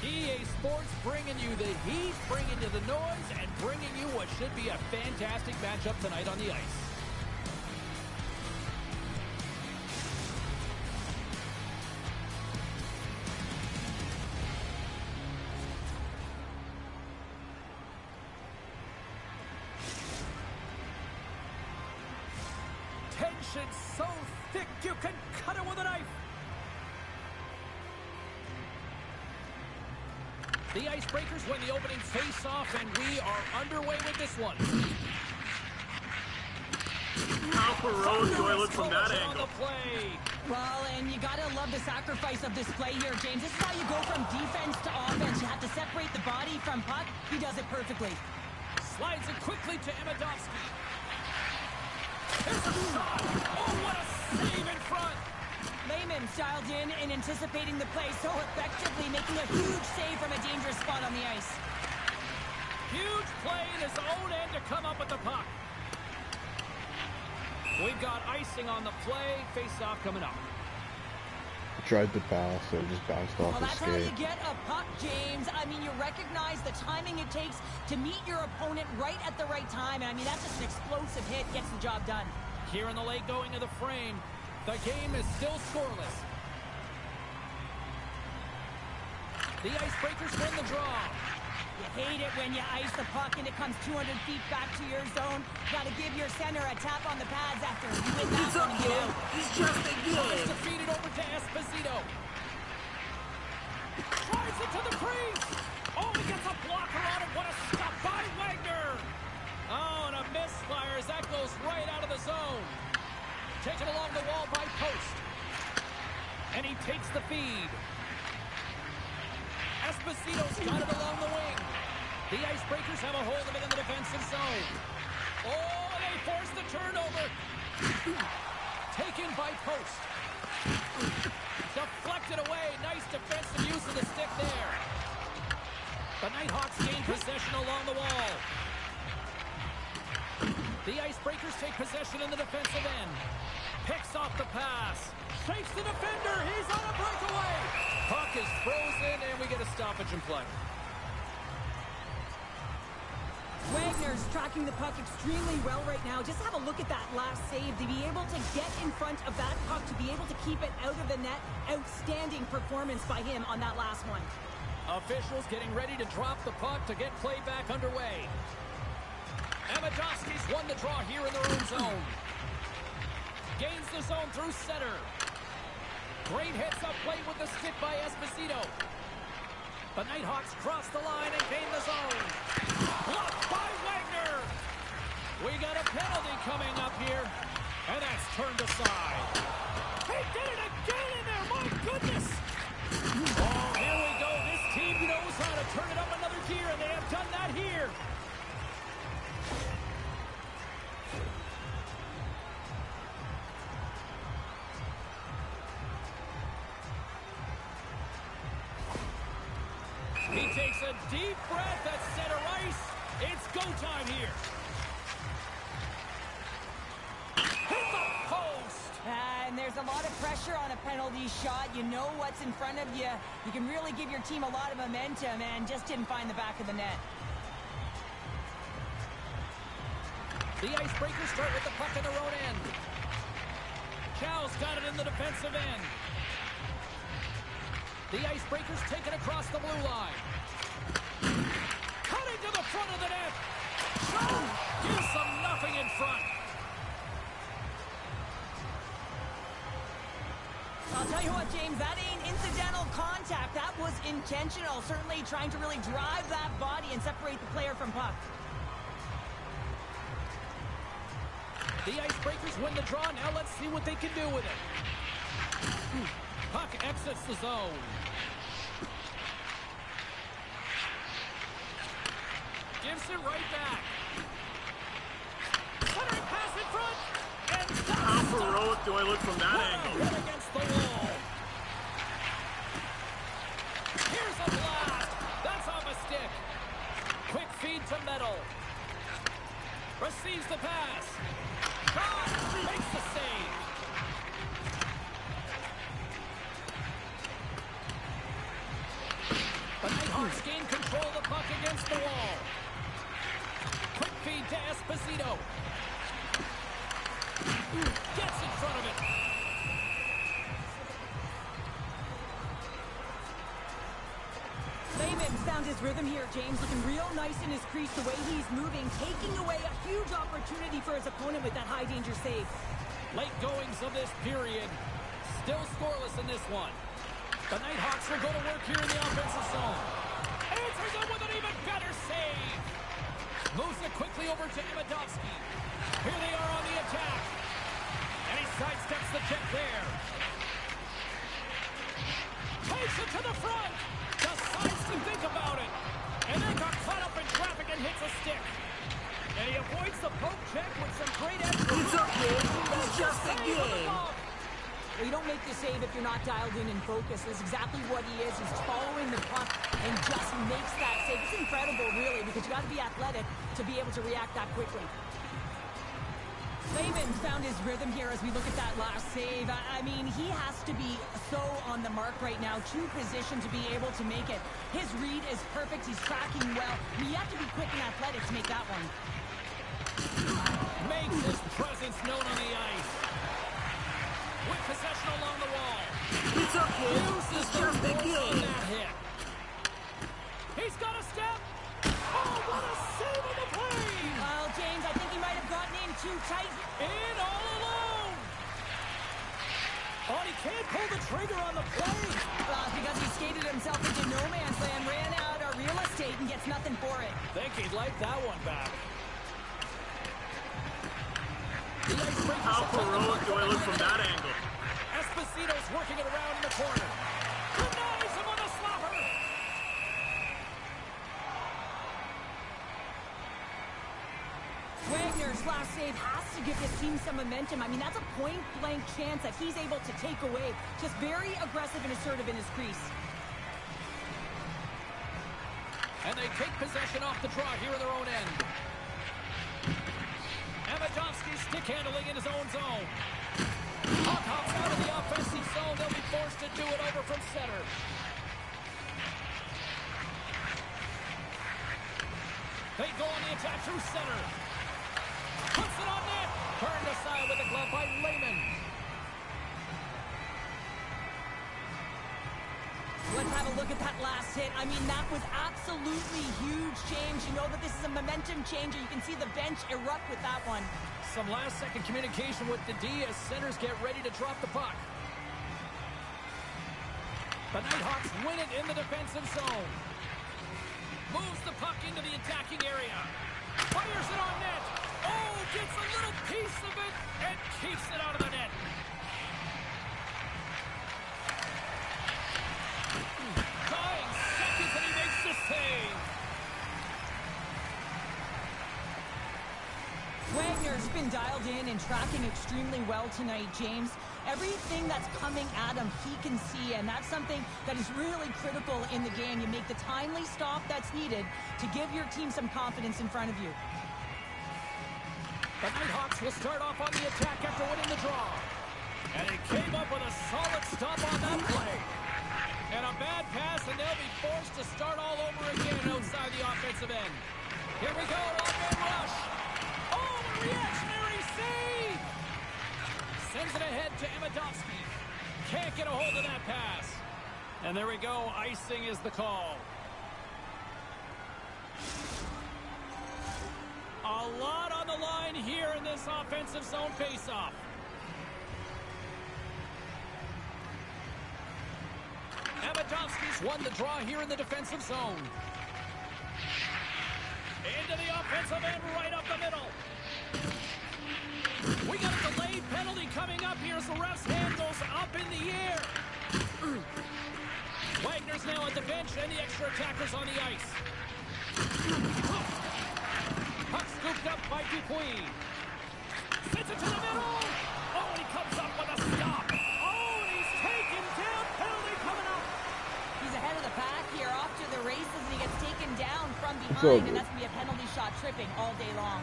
EA Sports bringing you the heat, bringing you the noise, and bringing you what should be a fantastic matchup tonight on the ice. Tension so thick you can cut it with a knife. The Icebreakers win the opening face-off, and we are underway with this one. How heroic do I look from that angle? Well, and you gotta love the sacrifice of this play here, James. This is how you go from defense to offense. You have to separate the body from puck. He does it perfectly. Slides it quickly to Amidovsky. There's a shot! Oh, what a save in front! Lehman's dialed in and anticipating the play so effectively, making a huge save from a dangerous spot on the ice. Huge play in his own end to come up with the puck. We've got icing on the play. Face-off coming up. Tried to pass, so it just bounced off Well, his that's how skate. you get a puck, James. I mean, you recognize the timing it takes to meet your opponent right at the right time. And I mean, that's just an explosive hit, gets the job done. Here in the late going of the frame. The game is still scoreless. The Icebreakers win the draw. You hate it when you ice the puck and it comes 200 feet back to your zone. Got to give your center a tap on the pads after you win that one and get out. It's just a Thomas game. defeated over to Esposito. Drives it to the crease. Oh, he gets a blocker on it. What a stop by Wagner. Oh, and a misfire as that goes right out of the zone. Taken along the wall by Post. And he takes the feed. Esposito's got it along the wing. The Icebreakers have a hold of it in the defensive zone. Oh, and they force the turnover. Taken by Post. Deflected away. Nice defensive use of the stick there. The Nighthawks gain possession along the wall. The Icebreakers take possession in the defensive end. Picks off the pass. Shakes the defender. He's on a breakaway. Puck is frozen, and we get a stoppage in play. Wagner's tracking the puck extremely well right now. Just have a look at that last save. To be able to get in front of that puck, to be able to keep it out of the net. Outstanding performance by him on that last one. Officials getting ready to drop the puck to get play back underway. Amidovsky's won the draw here in their own zone. Gains the zone through center. Great hits up play with the stick by Esposito. The Nighthawks cross the line and gain the zone. Blocked by Wagner. We got a penalty coming up here, and that's turned aside. He did it again in there, my goodness. Oh, here we go. This team knows how to turn it up another gear, and they have done that here. He takes a deep breath at center ice. It's go time here. Hit the post. And there's a lot of pressure on a penalty shot. You know what's in front of you. You can really give your team a lot of momentum, and just didn't find the back of the net. The Icebreakers start with the puck in their own end. Chel's got it in the defensive end. The Icebreakers take it across the blue line. Cutting to the front of the net. Chel gives them nothing in front. I'll tell you what, James, that ain't incidental contact. That was intentional. Certainly trying to really drive that body and separate the player from puck. The Icebreakers win the draw. Now let's see what they can do with it. Puck exits the zone. Gives it right back. Centering pass in front. And How heroic do I look from that angle? hit against the wall. Here's a blast. That's off a stick. Quick feed to Metal. Receives the pass. God makes the save. The Nighthawks gain control of the puck against the wall. Quick feed to Esposito. Gets in front of it. Lehman's found his rhythm here, James. Looking real nice in his crease, the way he's moving, taking away a huge opportunity for his opponent with that high-danger save. Late goings of this period. Still scoreless in this one. The Nighthawks will go to work here in the offensive zone. Answers it with an even better save. Moves it quickly over to Amidovsky. Here they are on the attack. And he sidesteps the check there. Takes it to the front. Decides to think about it. And then got caught up in traffic and hits a stick. And he avoids the poke check with some great effort. It's okay. It's just a game. Well, you don't make the save if you're not dialed in and focused. That's exactly what he is. He's following the puck and just makes that save. It's incredible, really, because you got to be athletic to be able to react that quickly. Lehman found his rhythm here as we look at that last save. I mean, he has to be so on the mark right now, to position to be able to make it. His read is perfect. He's tracking well. I mean, you have to be quick and athletic to make that one. Makes his presence known on the ice. With possession along the wall. It's okay. Uses It's the just a force on game. that hit. He's got a step. Oh, what a save on the play. Well, James, I think he might have gotten in too tight. In all alone. Oh, he can't pull the trigger on the play. Well, it's because he skated himself into no man's land, ran out of real estate, and gets nothing for it. Think he'd like that one back. How heroic do I look from that angle? Esposito's working it around in the corner. Denies him on the slapper. Wagner's last save has to give this team some momentum. I mean, that's a point-blank chance that he's able to take away. Just very aggressive and assertive in his crease. And they take possession off the draw here in their own end. Amidovsky stick handling in his own zone. Puck hops out of the offensive zone. They'll be forced to do it over from center. They go on the attack through center. Puts it on net. Turned aside with a glove by Lehman. Let's have a look at that last hit. I mean, that was absolutely huge, James. You know that this is a momentum changer. You can see the bench erupt with that one. Some last-second communication with the D as centers get ready to drop the puck. The Nighthawks win it in the defensive zone. Moves the puck into the attacking area. Fires it on net. Oh, gets a little piece of it and keeps it out of the net. Dying seconds and he makes the save. Wagner's been dialed in and tracking extremely well tonight, James. Everything that's coming at him, he can see, and that's something that is really critical in the game. You make the timely stop that's needed to give your team some confidence in front of you. The Nighthawks will start off on the attack after winning the draw. And he came up with a solid stop on that play. And a bad pass, and they'll be forced to start all over again outside the offensive end. Here we go, off-man rush. Oh, a reactionary save! Sends it ahead to Amidovsky. Can't get a hold of that pass. And there we go, icing is the call. A lot on the line here in this offensive zone faceoff. Amidovsky's won the draw here in the defensive zone. Into the offensive end, right up the middle. We got a delayed penalty coming up here as the ref's hand goes up in the air. Wagner's now at the bench and the extra attackers on the ice. Puck scooped up by Dupuis. Sends it to the middle. Oh, and he comes up with a stop. Oh, and he's taken down. Penalty coming up. He's ahead of the pack here, off to the races, and he gets taken down from So behind, and good. that's going to be a penalty shot tripping all day long.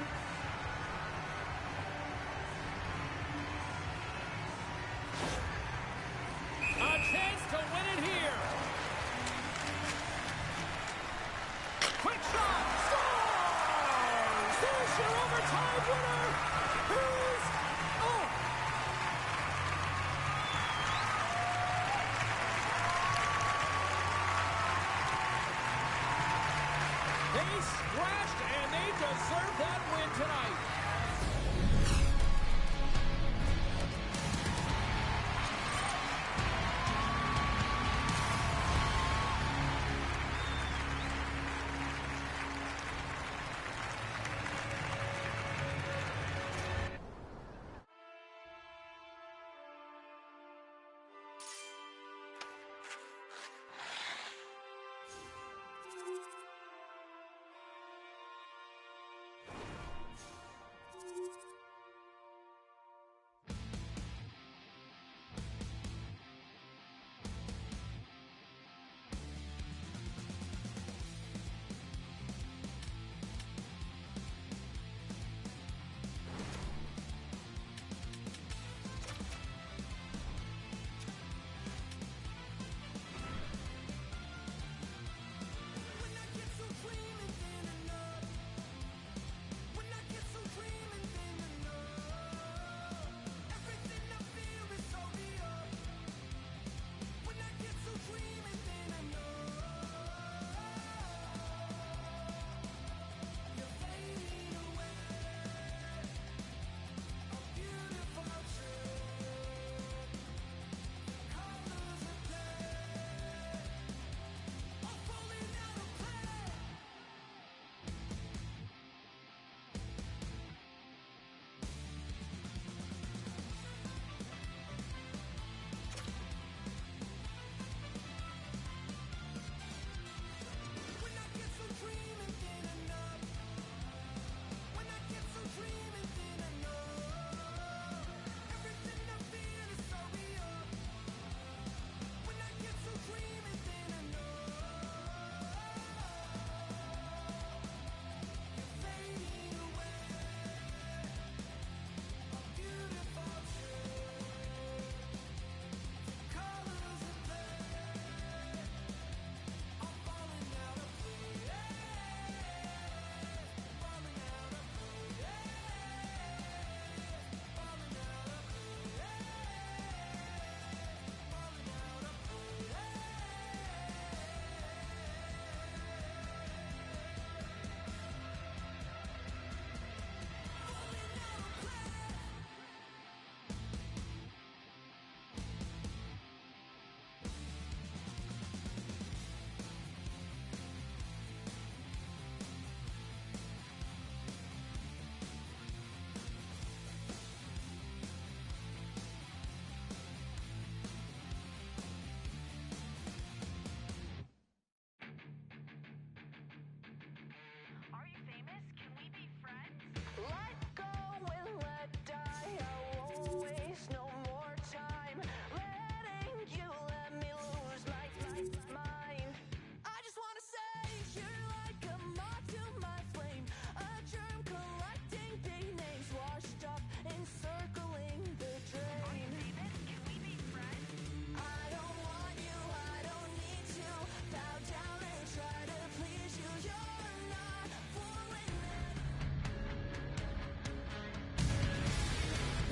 A chance to win it here. your overtime winner. Who's... Oh! They scratched, and they deserve that win tonight.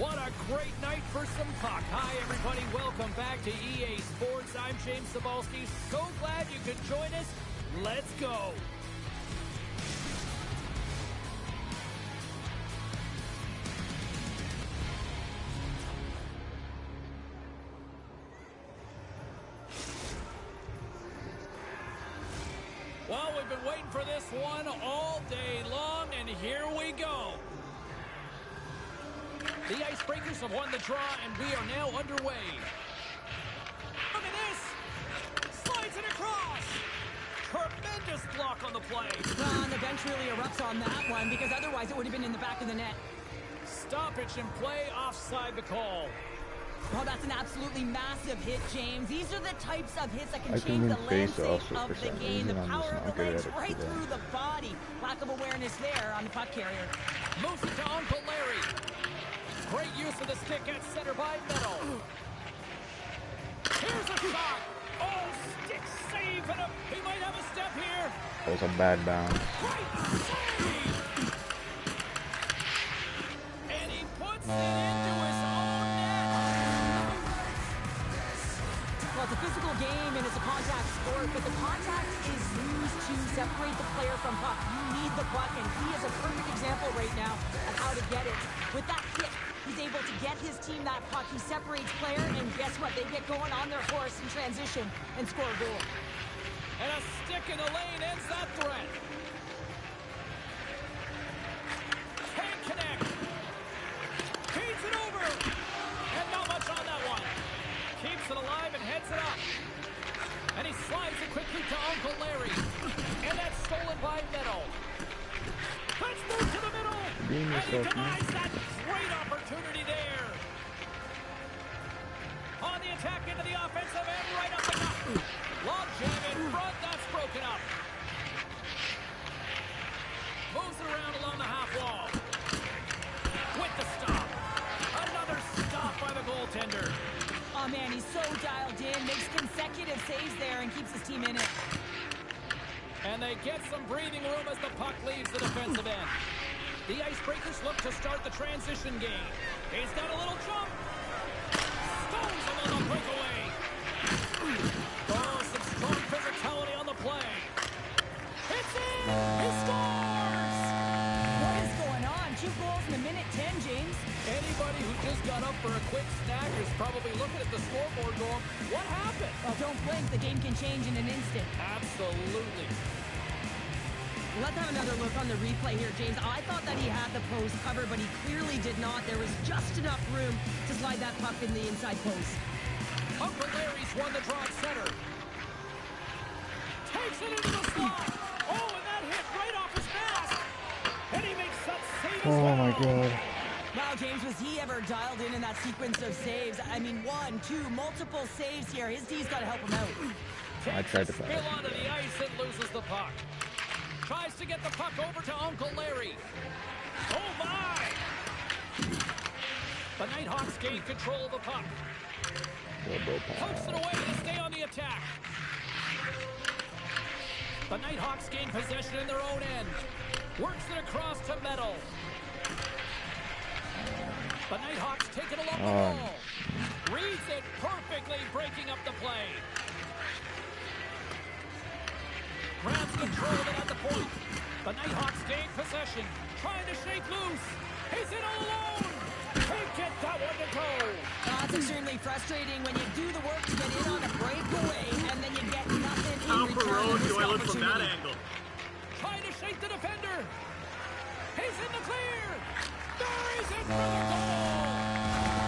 What a great night for some puck. Hi, everybody. Welcome back to EA Sports. I'm James Cebulski. So glad you could join us. Let's go. Well, we've been waiting for this one all day long, and here we go. The Icebreakers have won the draw, and we are now underway. Look at this! Slides it across! Tremendous block on the play. Well, and the bench really erupts on that one, because otherwise it would have been in the back of the net. Stoppage in play, offside the call. Oh, that's an absolutely massive hit, James. These are the types of hits that can change the landscape of the game. The power of the legs right through the body. Lack of awareness there on the puck carrier. Moves it to Uncle Larry. Great use of the stick at center by Meadow. Here's a shot. Oh, stick save. And he might have a step here. That was a bad bounce. Great save. it into his own net. Well, it's a physical game and it's a contact sport, but the contact is used to separate the player from puck. You need the puck, and he is a perfect example right now of how to get it. With that hit, he's able to get his team that puck. He separates player, and guess what? They get going on their horse in transition and score a goal. And a stick in the lane ends that threat. Can't connect. Feeds it over. And not much on that one. Keeps it alive and heads it up. And he slides it quickly to Uncle Larry. And that's stolen by Meadow. Let's move to the middle. And he denies that great opportunity there. On the attack into the offensive end, right up the top. Long jam in front, that's broken up. Moves it around along the half wall. With the stop. Another stop by the goaltender. Oh, man, he's so dialed in, makes consecutive saves there and keeps his team in it. And they get some breathing room as the puck leaves the defensive end. The Icebreakers look to start the transition game. He's got a little jump. Stones him on the breakaway. Oh, some strong physicality on the play. It's in! He scores! What is going on? 2 goals in a minute 10, James. Anybody who just got up for a quick snack is probably looking at the scoreboard going, what happened? Well, don't blink. The game can change in an instant. Absolutely. Let's have another look on the replay here, James. I thought that he had the post covered, but he clearly did not. There was just enough room to slide that puck in the inside post. Uncle Larry's won the draw at center. Takes it into the slot. Oh, and that hit right off his mask. And he makes that save as well. Oh my god. Wow, James, was he ever dialed in that sequence of saves? I mean, 1, 2, multiple saves here. His D's got to help him out. I tried to Spill pass. onto the ice and loses the puck. Tries to get the puck over to Uncle Larry. Oh, my! The Nighthawks gain control of the puck. Pokes it away to stay on the attack. The Nighthawks gain possession in their own end. Works it across to Metal. The Nighthawks take it along the wall. Reads it perfectly, breaking up the play. Grabs control of it at the point. The Nighthawks gain possession. Trying to shake loose. He's in all alone. Can't get that one to go. It's extremely frustrating when you do the work to get in on a breakaway and then you get nothing in Top return road, of this Doyle from that opportunity. angle. Trying to shake the defender. He's in the clear. There he's in for the goal.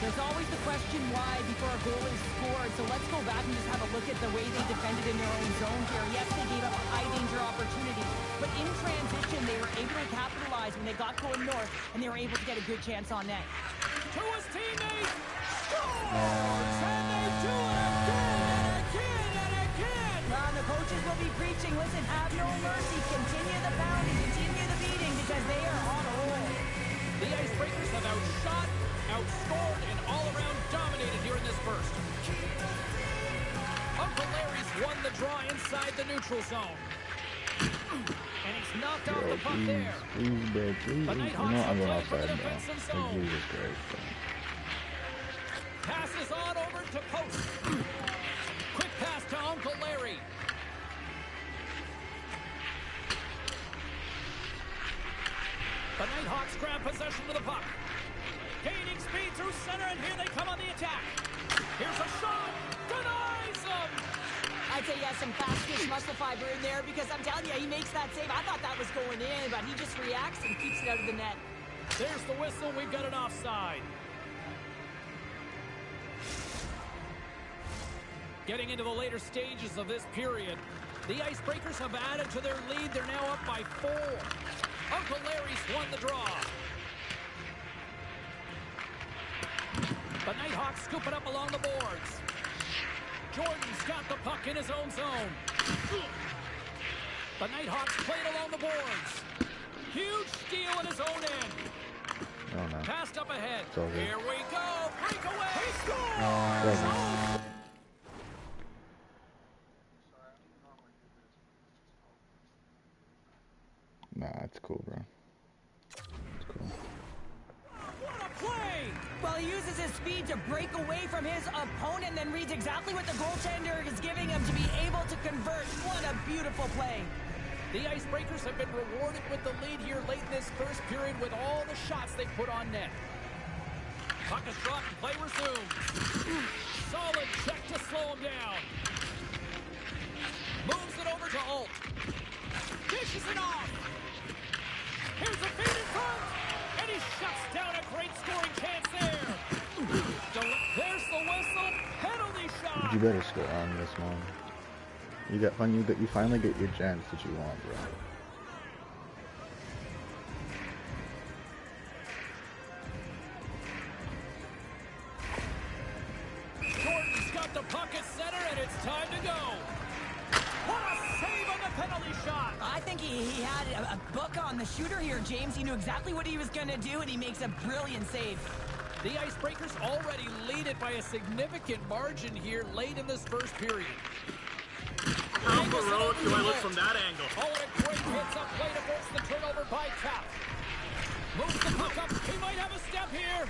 There's always the question why before a goal is scored, so let's go back and just have a look at the way they defended in their own zone here. Yes, they gave up a high-danger opportunity, but in transition, they were able to capitalize when they got going north, and they were able to get a good chance on net. To his teammates. Scores! And they do it again and again and again. Now, the coaches will be preaching, listen, have no mercy, continue the pounding, continue the beating, because they are on a roll. The Icebreakers have outshot, outscored, and all-around dominated here in this burst. Uncle Larry's won the draw inside the neutral zone. And he's knocked off the puck there. Please, bro, please. The You know Nighthawks I'm going are playing for the outside now. defensive Like, zone. Jesus Christ, bro. Passes on over to post. Quick pass to Uncle Larry. The Nighthawks grab possession of the puck. Gaining speed through center, and here they come on the attack. Here's a shot. Denies him. I'd say, yeah, some fast-twitch muscle fiber in there, because I'm telling you, he makes that save. I thought that was going in, but he just reacts and keeps it out of the net. There's the whistle. We've got an offside. Getting into the later stages of this period, the Icebreakers have added to their lead. They're now up by 4. Uncle Larry's won the draw. The Nighthawks scoop it up along the boards. Jordan's got the puck in his own zone. The Nighthawks play it along the boards. Huge steal in his own end. Oh, no. Passed up ahead. It's over. Here we go. Breakaway. He scores! Doesn't. It's cool, bro. It's cool. What a play! Well, he uses his speed to break away from his opponent, then reads exactly what the goaltender is giving him to be able to convert. What a beautiful play. The Icebreakers have been rewarded with the lead here late in this first period with all the shots they put on net. Puck is dropped and play resumes. Solid check to slow him down. Moves it over to Alt. Dishes it off. Here's a feed in front. And he shuts down a great scoring chance there. There's the whistle. Penalty shot. You better score on this one. You finally get your chance that you want, bro. Jordan's got the puck at center, and it's time to go. What a save on the penalty shot. I think he had a book on the shooter here, James. He knew exactly what he was going to do, and he makes a brilliant save. The Icebreakers already lead it by a significant margin here late in this first period. Alpha Road, Oilers from that angle. Oh, and a great hits-up play to force the turnover by Cap. Moves the puck up. He might have a step here.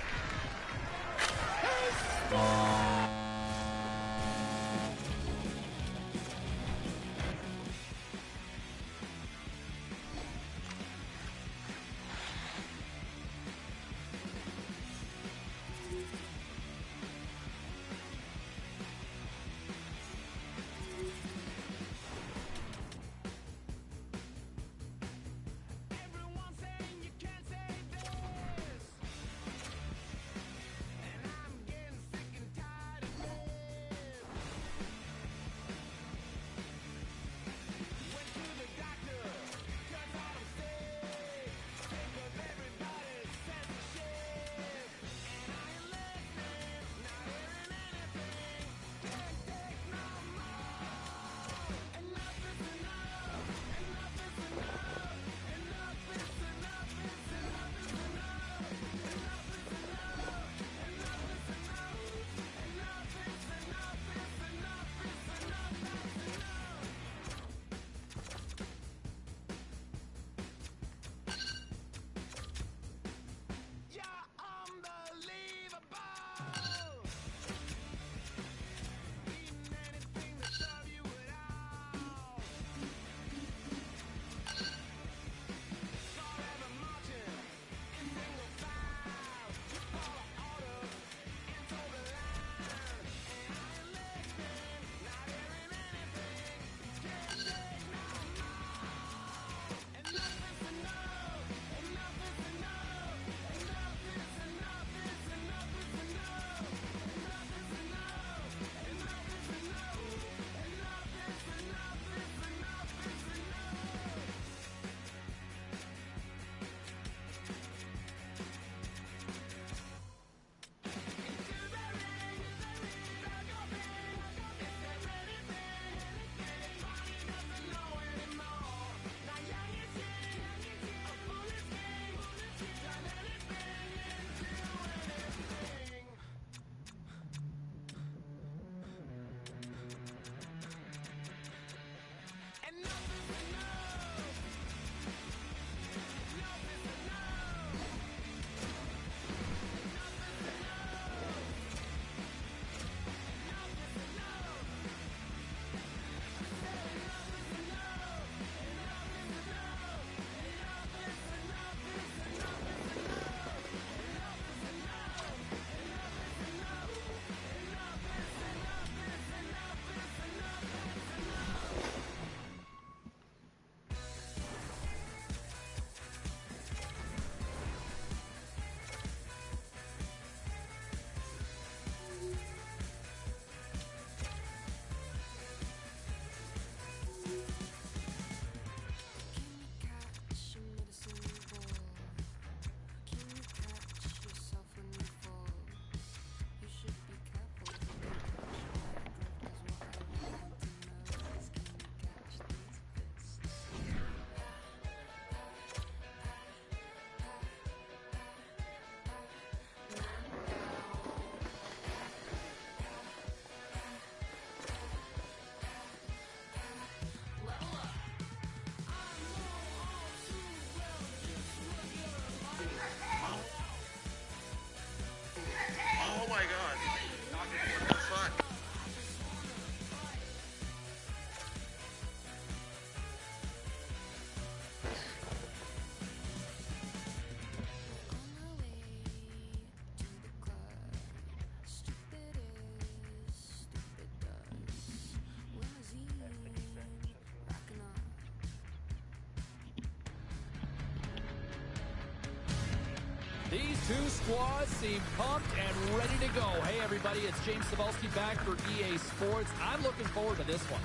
These two squads seem pumped and ready to go. Hey, everybody, it's James Cebulski back for EA Sports. I'm looking forward to this one.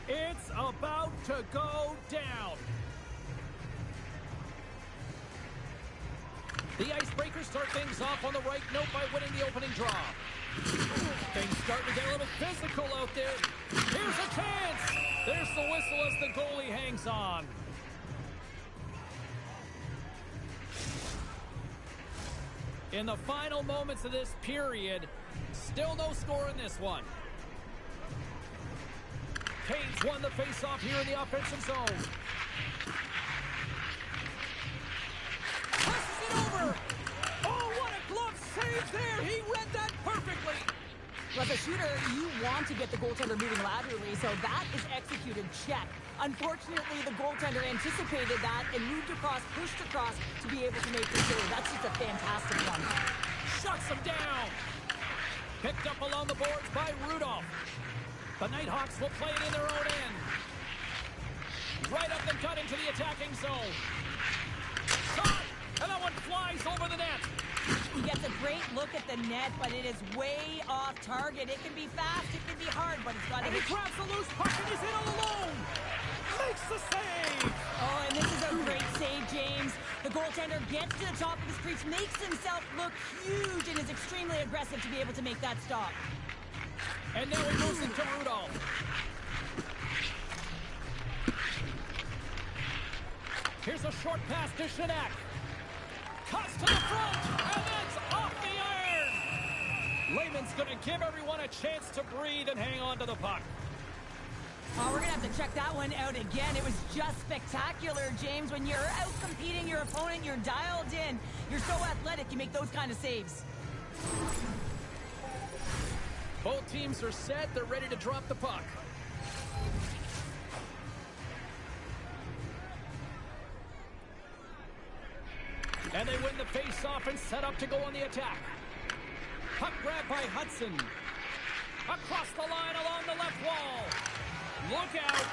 It's about to go down. The Icebreakers start things off on the right note by winning the opening draw. Things starting to get a little physical out there. Here's a chance. There's the whistle as the goalie hangs on. In the final moments of this period, still no score in this one. Canes won the face-off here in the offensive zone. Passes it over. Oh, what a glove save there. He read that perfectly. Well, as a shooter, you want to get the goaltender moving laterally, so that is executed. Check. Unfortunately, the goaltender anticipated that and moved across, pushed across to be able to make the save. That's just a fantastic one. Shuts him down. Picked up along the boards by Rudolph. The Nighthawks will play it in their own end. Right up the gut into the attacking zone. Shot! And that one flies over the net. He gets a great look at the net, but it is way off target. It can be fast, it can be hard, but it's got to And he grabs the loose puck and he's in all alone. Makes the save. Oh, and this is a great save, James. The goaltender gets to the top of his crease, makes himself look huge, and is extremely aggressive to be able to make that stop. And now he moves it to Rudolph. Here's a short pass to Shinak. Cuts to the front, and that's off the iron. Lehman's going to give everyone a chance to breathe and hang on to the puck. Oh, we're going to have to check that one out again. It was just spectacular, James. When you're out competing your opponent, you're dialed in. You're so athletic, you make those kind of saves. Both teams are set. They're ready to drop the puck. And they win the face-off and set up to go on the attack. Puck grab by Hudson. Across the line along the left wall. Look out.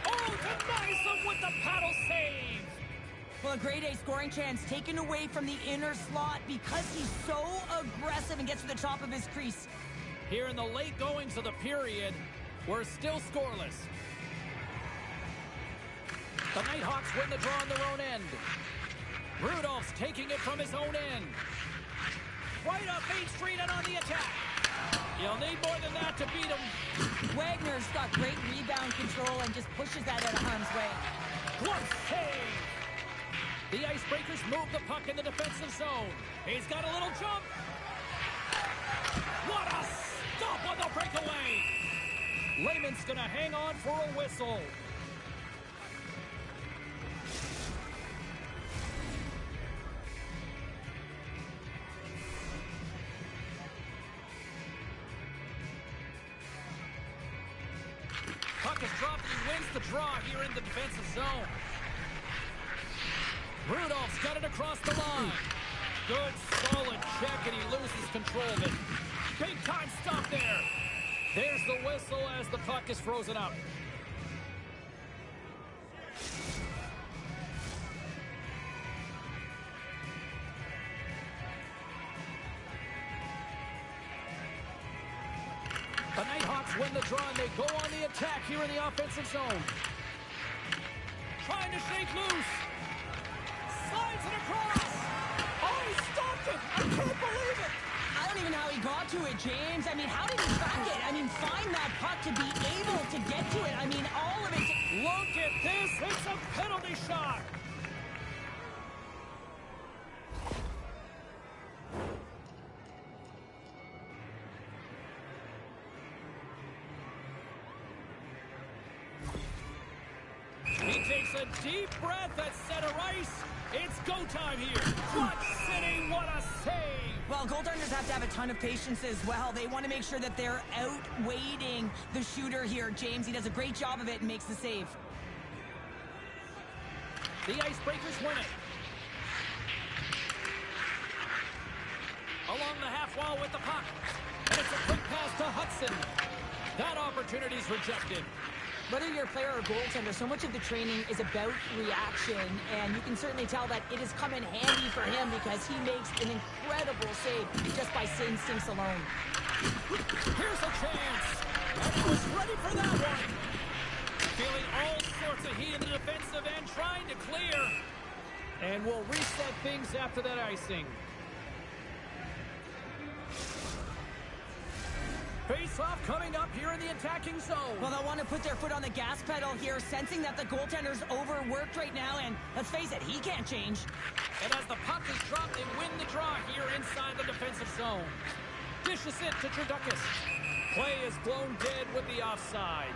Oh, denies them with the paddle save. Well, a grade A scoring chance taken away from the inner slot because he's so aggressive and gets to the top of his crease. Here in the late goings of the period, we're still scoreless. The Nighthawks win the draw on their own end. Rudolph's taking it from his own end. Right up Main Street and on the attack. You'll need more than that to beat him. Wagner's got great rebound control and just pushes that out of harm's way. Glove save. The Icebreakers move the puck in the defensive zone. He's got a little jump. What a stop on the breakaway. Lehman's going to hang on for a whistle. Puck is dropped and he wins the draw here in the defensive zone. Rudolph's got it across the line. Good, solid check, and he loses control of it. Big time stop there. There's the whistle as the puck is frozen up. The Nighthawks win the draw and they go on the attack here in the offensive zone. Trying to shake loose. Slides it across. Oh, he stopped it. I can't believe it. I don't even know how he got to it, James. I mean, how did he track it? I mean, find that puck to be able to get to it. I mean, all of it. Look at this. It's a penalty shot. He takes a deep breath at center ice. It's go time here. What City, what a save. Well, goaltenders have to have a ton of patience as well. They want to make sure that they're outweighting the shooter here, James. He does a great job of it and makes the save. The Icebreakers win it. along the half wall with the puck. And it's a quick pass to Hudson. That opportunity's rejected. Whether you're a player or goaltender, so much of the training is about reaction, and you can certainly tell that it has come in handy for him because he makes an incredible save just by instincts alone. Here's a chance, and he was ready for that one. Feeling all sorts of heat in the defensive end, trying to clear. And we'll reset things after that icing. Face-off coming up here in the attacking zone. Well, they'll want to put their foot on the gas pedal here, sensing that the goaltender's overworked right now, and let's face it, he can't change. And as the puck is dropped, they win the draw here inside the defensive zone. Dishes it to Trudakis. Play is blown dead with the offside.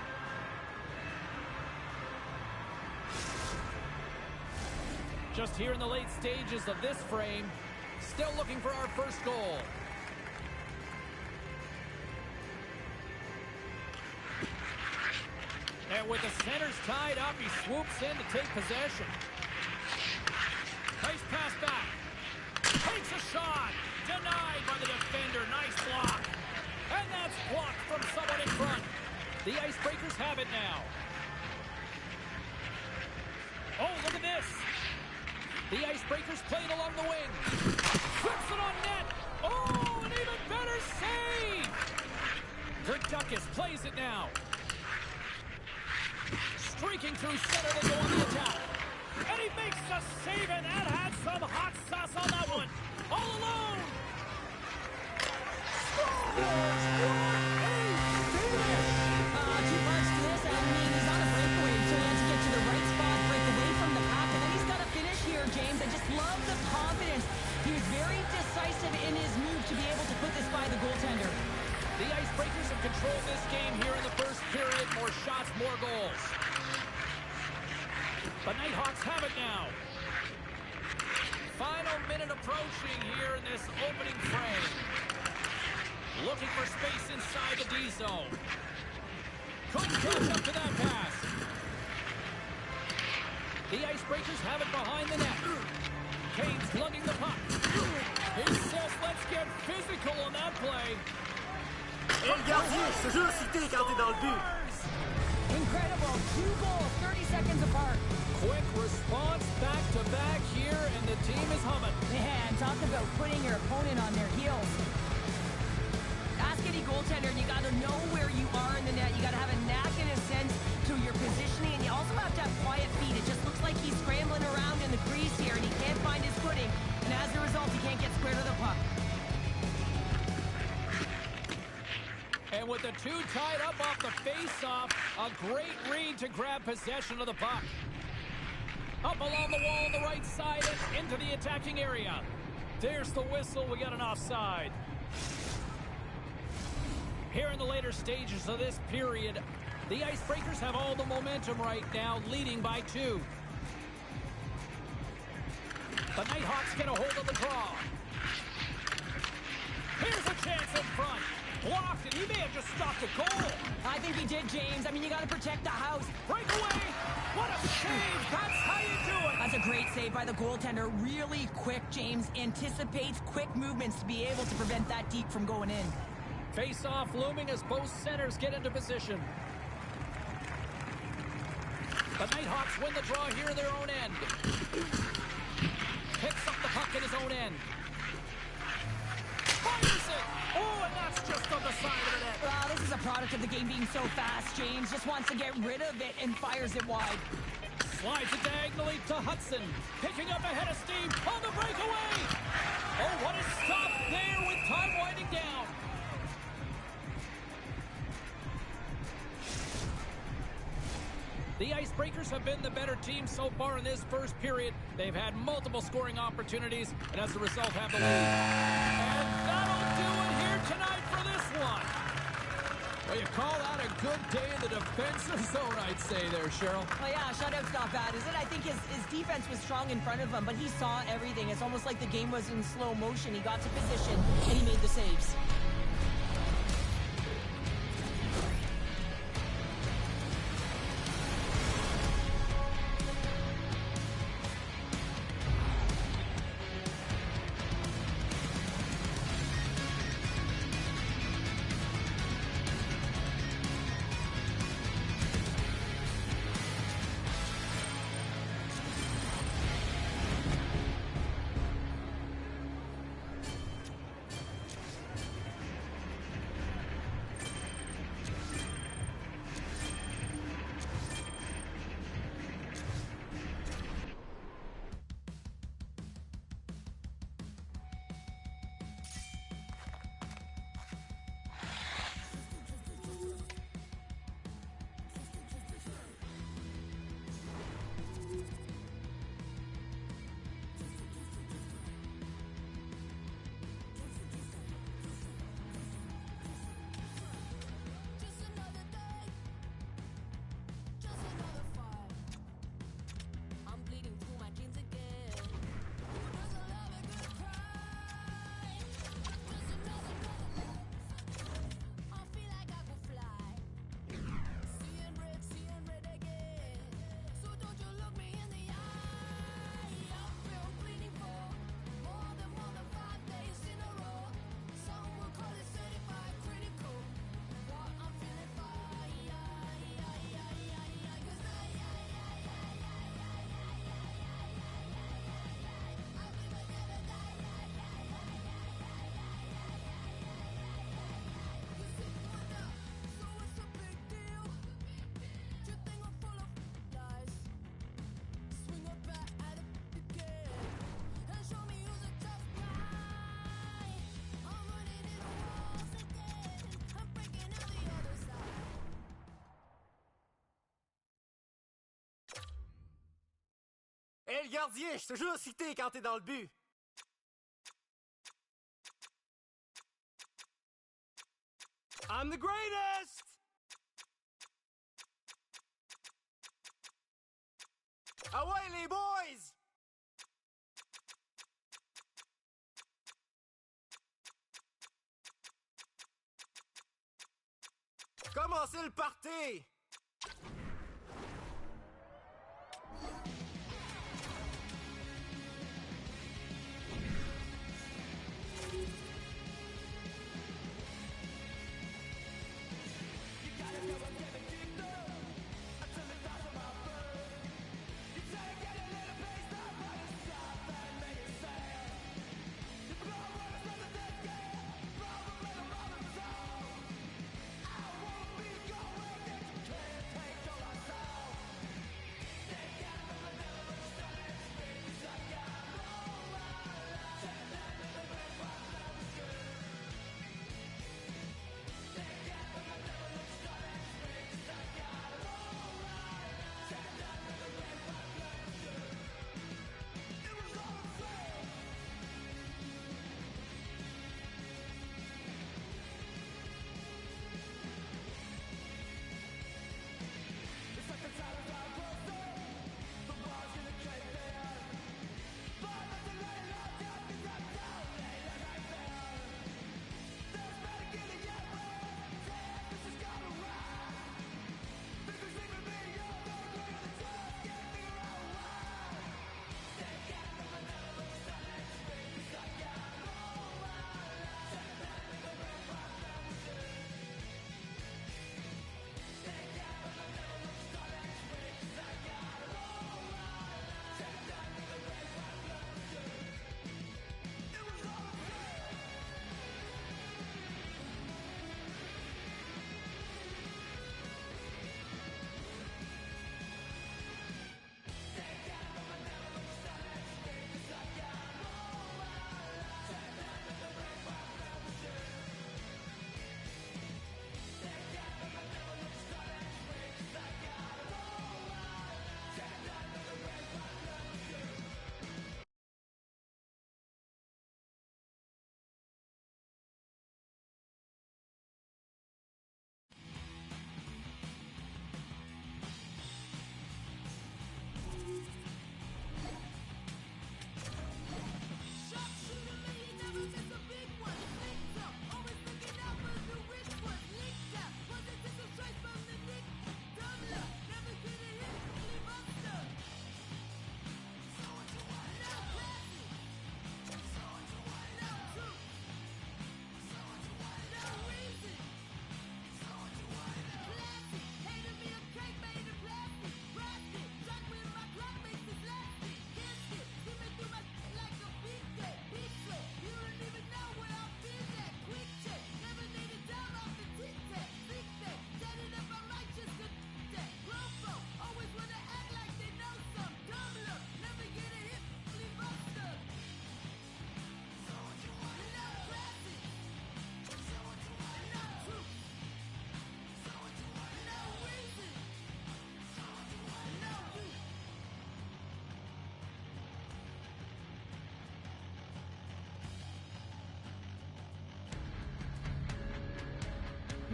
Just here in the late stages of this frame, still looking for our first goal. And with the centers tied up, he swoops in to take possession. Nice pass back. Takes a shot. Denied by the defender. Nice block. And that's blocked from someone in front. The Icebreakers have it now. Oh, look at this. The Icebreakers played along the wing. Flips it on net. Oh, an even better save. Trudakis plays it now. Streaking through center, they go on the attack. And he makes a save, and that had some hot sauce on that one. All alone. Two parts to this. I mean, he's on a breakaway, so he had to get to the right spot, break away from the pack, and then he's got to finish here, James. I just love the confidence. He was very decisive in his move to be able to put this by the goaltender. The Icebreakers have controlled this game here in the first period. More shots, more goals. The Nighthawks have it now. Final minute approaching here in this opening frame. Looking for space inside the D zone. Couldn't catch up to that pass. The Icebreakers have it behind the net. Kane's lugging the puck. He says, let's get physical on that play. Et le gardien, ce jeu cité quand t'es dans le but. Incredible. 2 goals, 30 seconds apart. Quick response back-to-back here, and the team is humming. Man, talk about putting your opponent on their heels. Ask any goaltender, you got to know where you are in the net. You got to have a knack and a sense to your positioning, and you also have to have quiet feet. It just looks like he's scrambling around in the crease here, and he can't find his footing. And as a result, he can't get square to the puck. And with the two tied up off the face-off, a great read to grab possession of the puck. Up along the wall on the right side and into the attacking area. There's the whistle. We got an offside. Here in the later stages of this period, the Icebreakers have all the momentum right now, leading by 2. The Nighthawks get a hold of the draw. Here's a chance in front. Blocked, and he may have just stopped a goal. I think he did, James. I mean, you got to protect the house. Breakaway! What a save! That's how you do it! That's a great save by the goaltender. Really quick, James. Anticipates quick movements to be able to prevent that deep from going in. Face-off looming as both centers get into position. The Nighthawks win the draw here in their own end. Picks up the puck in his own end. Fires it! Oh, and that's just on the side of the net. Wow, this is a product of the game being so fast. James just wants to get rid of it and fires it wide. Slides it diagonally to Hudson. Picking up ahead of steam on the breakaway. Oh, what a stop there with time winding down. The Icebreakers have been the better team so far in this first period. They've had multiple scoring opportunities, and as a result have the lead. And that'll do it here tonight for this one. Well, you call that a good day in the defensive zone, I'd say there, Cheryl. Well, yeah, shutout's not bad, is it? I think his defense was strong in front of him, but he saw everything. It's almost like the game was in slow motion. He got to position, and he made the saves. le gardien, je te jure si t'es quand t'es dans le but. I'm the greatest! Ah ouais, les boys! Commencez le party!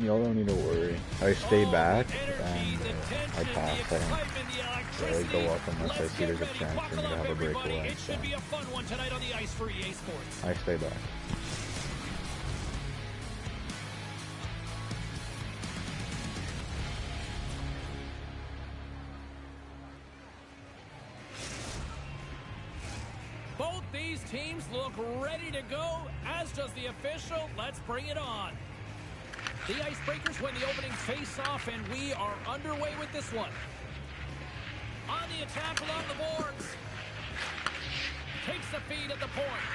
Y'all don't need to worry. I stay back and I pass. I don't really go up unless I see there's a chance for me to have a breakaway. It should be a fun one tonight on the ice for EA Sports. I stay back. Both these teams look ready to go, as does the official. Let's bring it on. The Icebreakers win the opening face-off, and we are underway with this one. On the attack along the boards. Takes the feed at the point.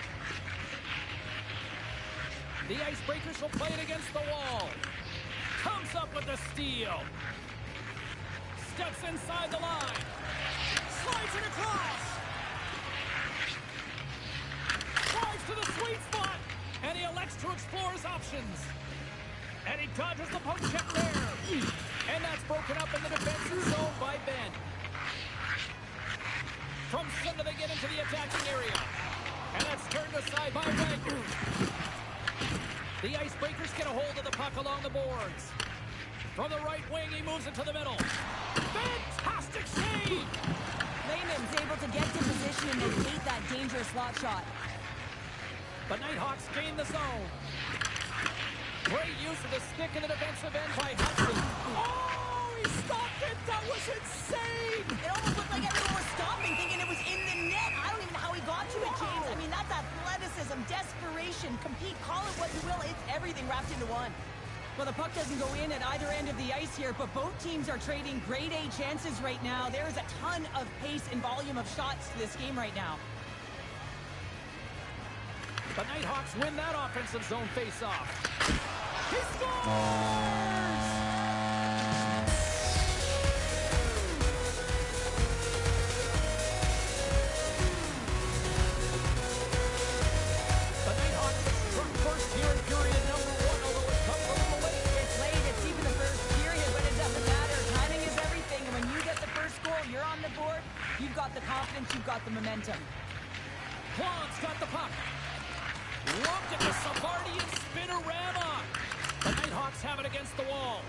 The Icebreakers will play it against the wall. Comes up with the steal. Steps inside the line. Slides it across. Drives to the sweet spot. And he elects to explore his options. And he dodges the poke check there. And that's broken up in the defensive zone by Ben. From center they get into the attacking area. And that's turned aside by Wagner. The Icebreakers get a hold of the puck along the boards. From the right wing, he moves it to the middle. Fantastic save! Lehman's able to get to position and negate that dangerous slot shot. The Nighthawks gain the zone. Great use of the stick in the defensive end by Hudson. Oh, he stopped it! That was insane! It almost looked like everyone was stopping, thinking it was in the net. I don't even know how he got to it, James. I mean, that's athleticism, desperation, compete, call it what you will. It's everything wrapped into one. Well, the puck doesn't go in at either end of the ice here, but both teams are trading grade A chances right now. There is a ton of pace and volume of shots to this game right now. The Nighthawks win that offensive zone face-off. He scores! The Nighthawks struck first here in period number 1, although it comes a little late. It's late, it's even the first period, but it doesn't matter. Timing is everything, and when you get the first goal, you're on the board. You've got the confidence, you've got the momentum. Klon's got the puck. Looked at the Savardian spinorama. The Nighthawks have it against the wall.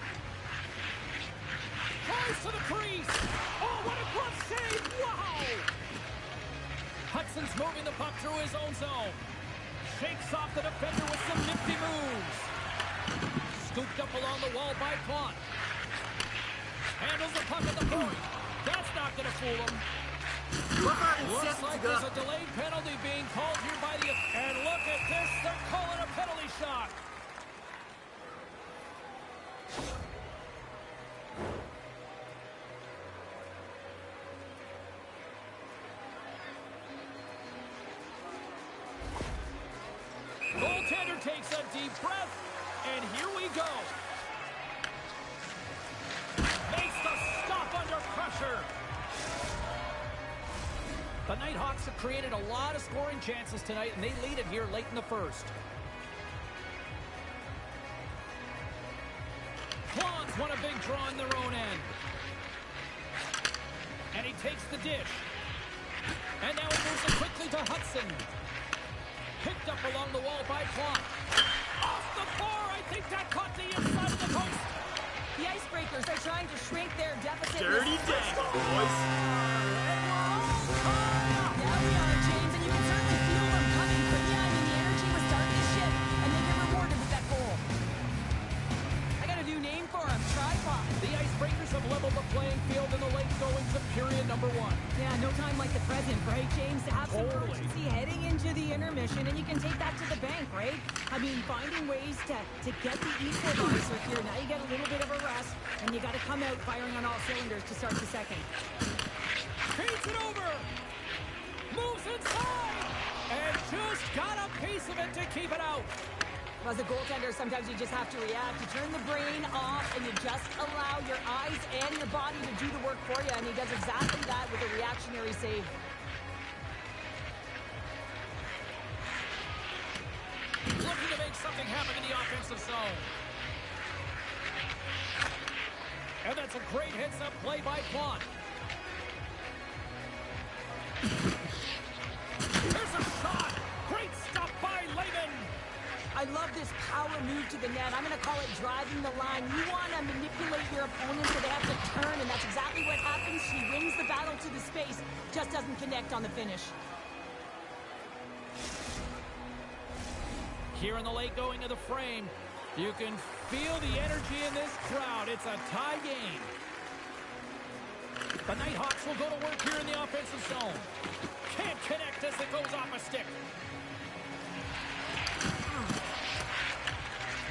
Tries to the crease. Oh, what a glove save. Wow. Hudson's moving the puck through his own zone. Shakes off the defender with some nifty moves. Scooped up along the wall by Klon. Handles the puck at the point. That's not going to fool him. Looks like there's a delayed penalty being called here by the... And look at this, they're calling a penalty shot. Goaltender takes a deep breath, and here we go. Makes the stop under pressure. The Nighthawks have created a lot of scoring chances tonight, and they lead it here late in the first. Klon's won a big draw in their own end. And he takes the dish. And now he moves it quickly to Hudson. Picked up along the wall by Klon. Off the bar! I think that caught the inside of the post. The Icebreakers are trying to shrink their deficit. Dirty dangle, boys. Yeah, we are, James, and you can certainly feel them coming. But yeah, I mean, the energy was starting to shift, and they get rewarded with that goal. I got a new name for him, Tripod. The Icebreakers have leveled the playing field in the late going to period number 1. Yeah, no time like the present, right, James? To have some Totally. urgency heading into the intermission, and you can take that to the bank, right? I mean, finding ways to get the equalizer here. Now you get a little bit of a rest, and you got to come out firing on all cylinders to start the second. Feeds it over. Moves inside. And just got a piece of it to keep it out. As a goaltender, sometimes you just have to react. You turn the brain off, and you just allow your eyes and your body to do the work for you, and he does exactly that with a reactionary save. Looking to make something happen in the offensive zone. And that's a great heads-up play by Klon. There's a shot. Great stop by Lehman. I love this power move to the net. I'm going to call it driving the line. You want to manipulate your opponent so they have to turn, and that's exactly what happens. He wins the battle to the space, just doesn't connect on the finish. Here in the late going of the frame, you can feel the energy in this crowd. It's a tie game. The Nighthawks will go to work here in the offensive zone. Can't connect as it goes off a stick.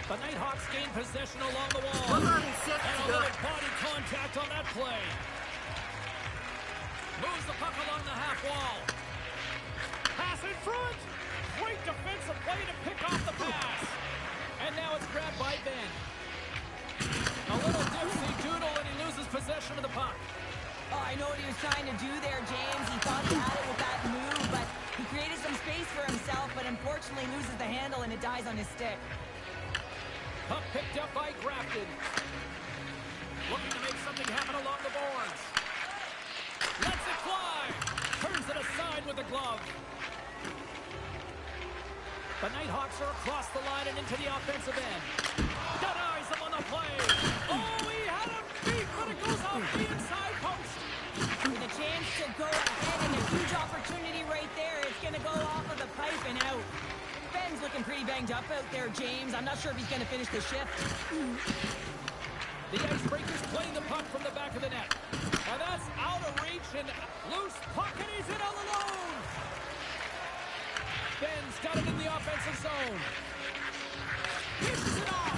The Nighthawks gain possession along the wall. And a little body contact on that play. Moves the puck along the half wall. Pass in front. Great defensive play to pick off the pass. And now it's grabbed by Ben. A little dipsy doodle and he loses possession of the puck. Oh, I know what he was trying to do there, James. He thought he had it with that move, but he created some space for himself, but unfortunately loses the handle and it dies on his stick. Puck picked up by Grafton. Looking to make something happen along the boards. Lets it fly. Turns side with the glove. The Nighthawks are across the line and into the offensive end. Denies him on the play. Oh, he had him beat, but it goes off the inside post. With a chance to go ahead and a huge opportunity right there. It's going to go off of the pipe and out. Ben's looking pretty banged up out there, James. I'm not sure if he's going to finish the shift. The Icebreakers playing the puck from the back of the net. And that's out of reach and loose puck, and he's in all alone. Ben's got it in the offensive zone. Pisses it off.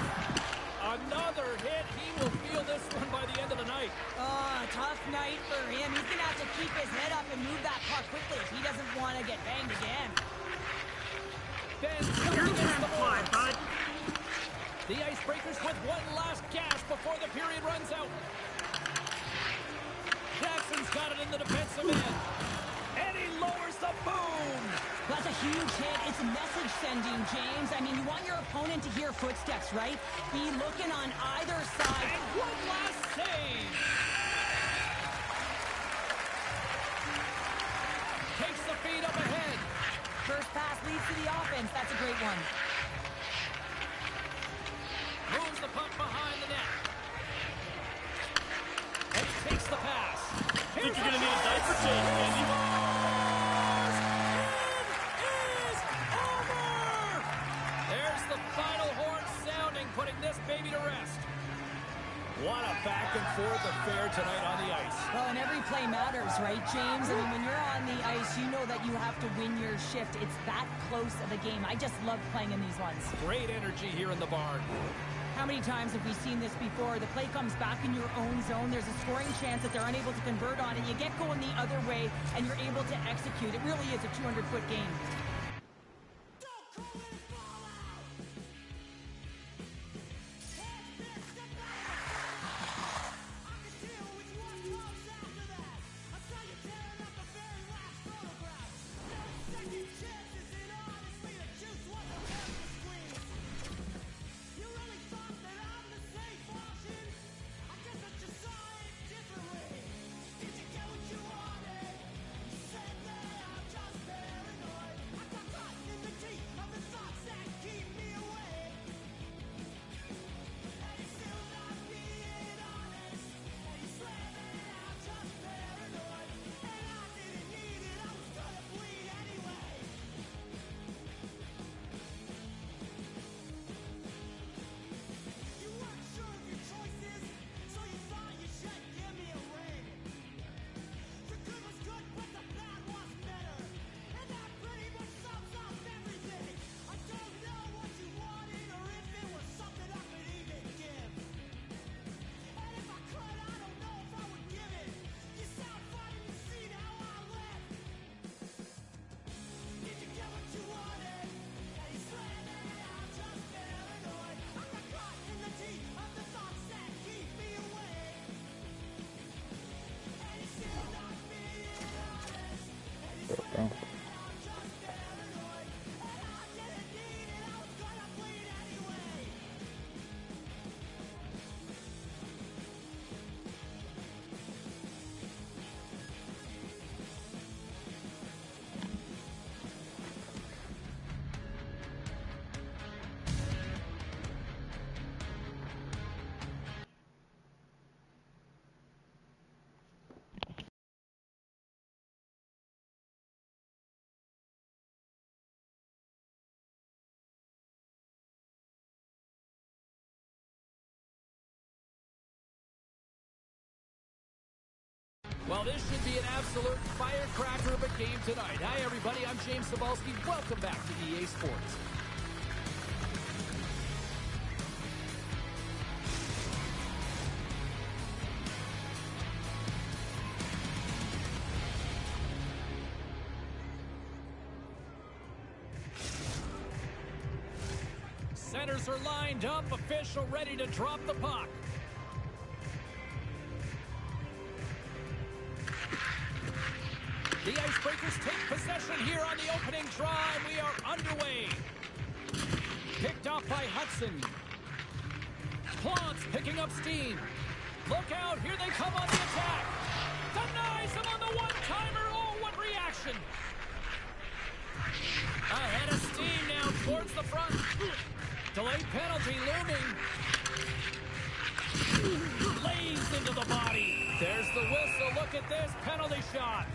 Another hit. He will feel this one by the end of the night. Oh, tough night for him. He's going to have to keep his head up and move that puck quickly if he doesn't want to get banged again. Ben's You're against the fly, boards. bud. The Icebreakers with one last gasp before the period runs out. Jackson's got it in the defensive end. And he lowers the boom. That's a huge hit. It's message sending, James. I mean, you want your opponent to hear footsteps, right? Be looking on either side. And one last save. Takes the feed up ahead. First pass leads to the offense. That's a great one. Moves the puck behind the net. And he takes the pass. Think you're gonna need a diaper change, Andy? It is over! There's the final horn sounding, putting this baby to rest. What a back and forth affair tonight on the ice. Well, and every play matters, right, James? I mean, when you're on the ice, you know that you have to win your shift. It's that close of a game. I just love playing in these ones. Great energy here in the barn. How many times have we seen this before? The play comes back in your own zone. There's a scoring chance that they're unable to convert on, and you get going the other way, and you're able to execute. It really is a 200-foot game. Well, this should be an absolute firecracker of a game tonight. Hi, everybody. I'm James Cebulski. Welcome back to EA Sports. Centers are lined up. Official ready to drop the puck. The Icebreakers take possession here on the opening draw, and we are underway. Picked off by Hudson. Plants picking up steam. Look out, here they come on the attack. Denies him on the one-timer. Oh, what reaction possession. Ahead of steam now towards the front. Delayed penalty looming. Lays into the body. There's the whistle. Look at this penalty shot.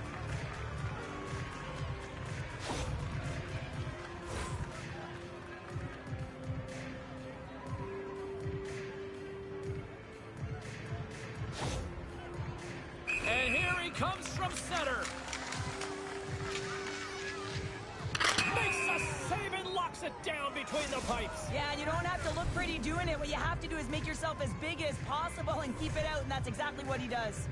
And here he comes from center. Makes a save and locks it down between the pipes. Yeah, you don't have to look pretty doing it. What you have to do is make yourself as big as possible and keep it out, and that's exactly what he does.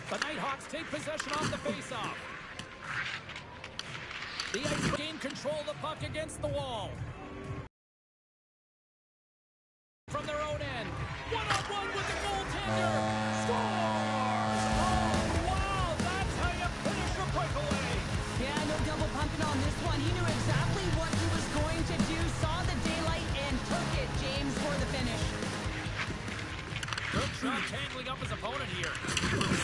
The Nighthawks take possession off the faceoff. The Ice gain control of the puck against the wall. From their own end. One-on-one with the goaltender. Scores! Oh, wow! That's how you finish a breakaway. Yeah, no double pumping on this one. He knew exactly what he was going to do, saw the daylight, and took it, James, for the finish. Good shot tangling up his opponent here.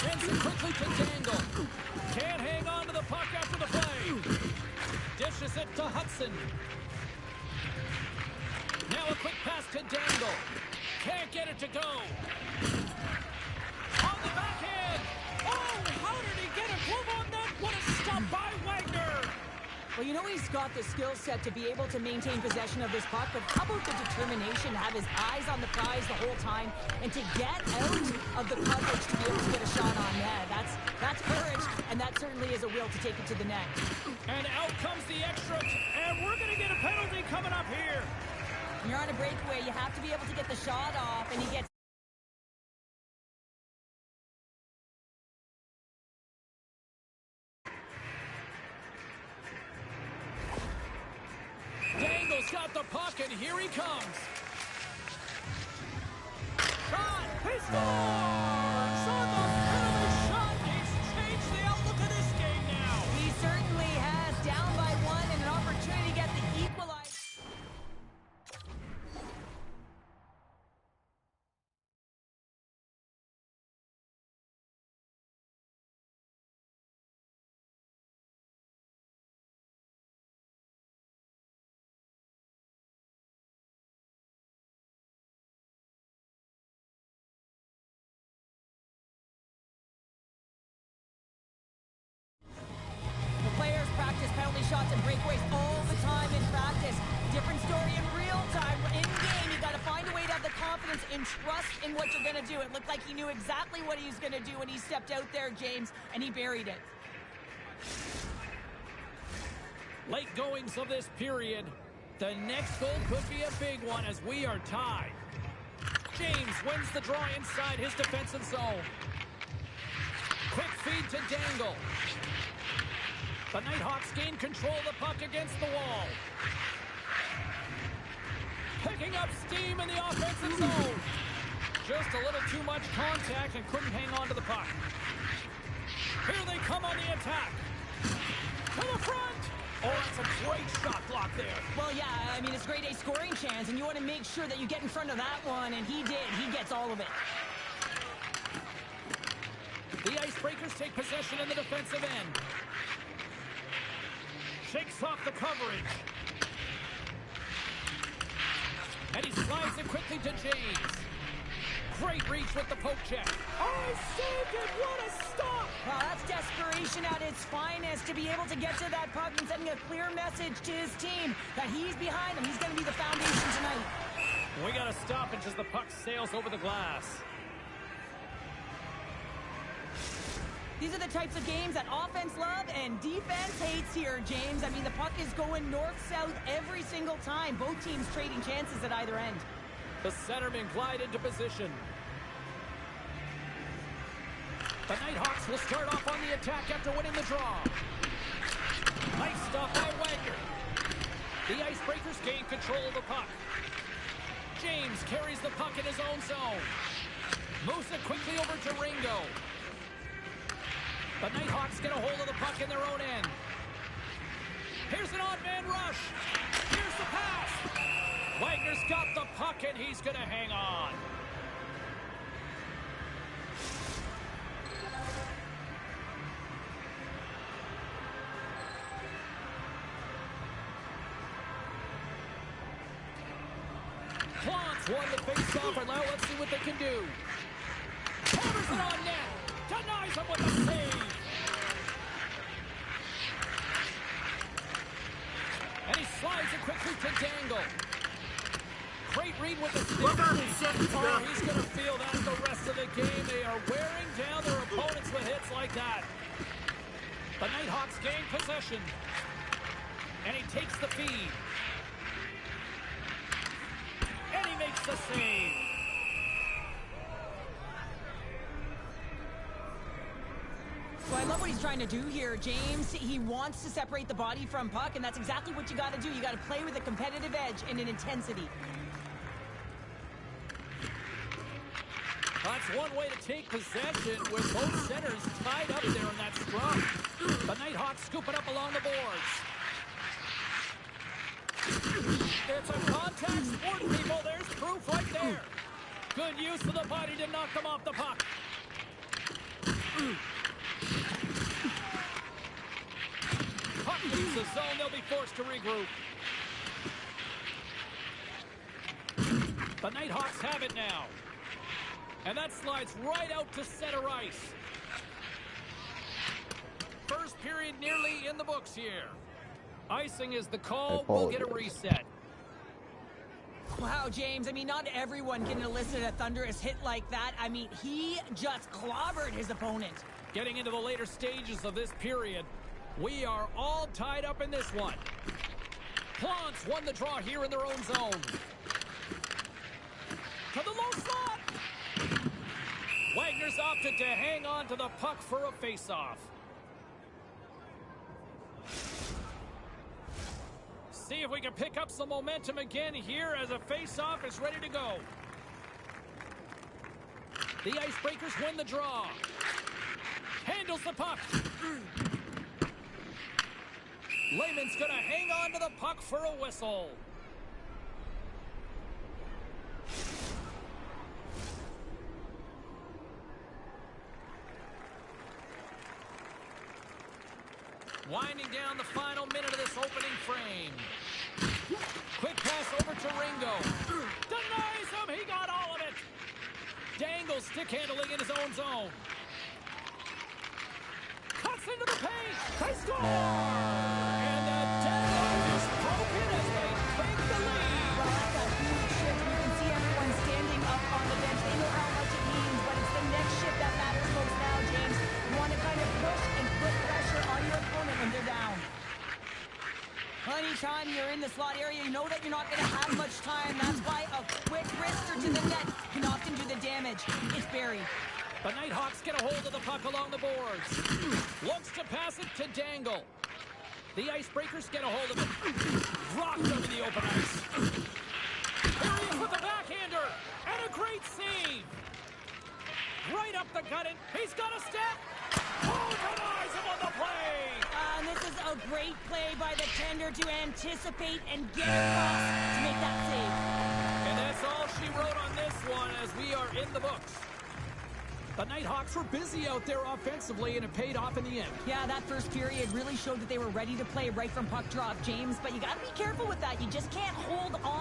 Sends it quickly to Dangle. Can't hang on to the puck after the play. Dishes it to Hudson. Now a quick pass to Dangle. Can't get it to go. On the backhand. Oh, how did he get a glove on that? What a stop by Wagner. Well, you know he's got the skill set to be able to maintain possession of this puck, but how about the determination to have his eyes on the prize the whole time and to get out of the coverage to be able to get a shot on net? That's courage, and that certainly is a will to take it to the net. And out comes the extra, and we're going to get a penalty coming up here. When you're on a breakaway, you have to be able to get the shot off, and he gets... Dangle's got the puck, and here he comes. Shot! He scores! On the penalty shot, he's changed the outlook of this game now. He certainly has, down by one, and an opportunity to get the equalizer. Players practice penalty shots and breakaways all the time in practice. Different story in real time. In game, you got to find a way to have the confidence and trust in what you're going to do. It looked like he knew exactly what he was going to do when he stepped out there, James, and he buried it. Late goings of this period. The next goal could be a big one as we are tied. James wins the draw inside his defensive zone. Quick feed to Dangle. The Nighthawks gain control of the puck against the wall. Picking up steam in the offensive zone. Just a little too much contact and couldn't hang on to the puck. Here they come on the attack. To the front. Oh, that's a great shot block there. Well, yeah, I mean, it's a grade A scoring chance, and you want to make sure that you get in front of that one, and he did. He gets all of it. The Icebreakers take possession in the defensive end. Shakes off the coverage. And he slides it quickly to James. Great reach with the poke check. Oh, he saved it. What a stop. Well, that's desperation at its finest, to be able to get to that puck and sending a clear message to his team that he's behind them. He's going to be the foundation tonight. We got a stoppage as the puck sails over the glass. These are the types of games that offense love and defense hates here, James. I mean, the puck is going north-south every single time. Both teams trading chances at either end. The centermen glide into position. The Nighthawks will start off on the attack after winning the draw. Nice stop by Wagner. The Icebreakers gain control of the puck. James carries the puck in his own zone. Moves it quickly over to Ringo. The Nighthawks get a hold of the puck in their own end. Here's an odd man rush. Here's the pass. Wagner's got the puck, and he's going to hang on. Knights won the face-off, and now let's see what they can do. Hammers it on net. Denies him with a save. And he slides it quickly to Dangle. Great read with the stick. Oh, he's going to feel that the rest of the game. They are wearing down their opponents with hits like that. The Nighthawks gain possession. And he takes the feed. And he makes the save. So I love what he's trying to do here, James. He wants to separate the body from puck, and that's exactly what you got to do. You got to play with a competitive edge and an intensity. That's one way to take possession with both centers tied up there in that scrum. The Nighthawks scoop it up along the boards. It's a contact sport, people. There's proof right there. Good use of the body to knock them off the puck. Puck leaves the zone. They'll be forced to regroup. The Nighthawks have it now. And that slides right out to center ice. First period nearly in the books here. Icing is the call. We'll get a reset. Wow, James, I mean, not everyone can elicit a thunderous hit like that. I mean, he just clobbered his opponent. Getting into the later stages of this period, we are all tied up in this one. Plants won the draw here in their own zone. To the low slot. Wagner's opted to hang on to the puck for a face-off. See if we can pick up some momentum again here as a face-off is ready to go. The Icebreakers win the draw. Handles the puck. Lehman's going to hang on to the puck for a whistle. Winding down the final minute of this opening frame. Quick pass over to Ringo. Denies him. He got all of it. Dangle stick handling in his own zone. Cuts into the paint. They score. And the deadline is broken as they take the lead. Well, that's a huge shift. You can see everyone standing up on the bench. They know how much it means, but it's the next shift that matters most now, James. You want to kind of push and put pressure on your opponent when they're down. Anytime you're in the slot area, you know that you're not going to have much time. That's why a quick wrister to the net can often do the damage. It's buried. The Nighthawks get a hold of the puck along the boards. Looks to pass it to Dangle. The Icebreakers get a hold of it. Dropped over the open ice. Here he is with the backhander. And a great save. Right up the gut, and he's got a step. Oh, denies him on the play. And this is a great play by the tender to anticipate and get across to make that save. And that's all she wrote on this one as we are in the books. The Nighthawks were busy out there offensively, and it paid off in the end. Yeah, that first period really showed that they were ready to play right from puck drop, James. But you got to be careful with that. You just can't hold on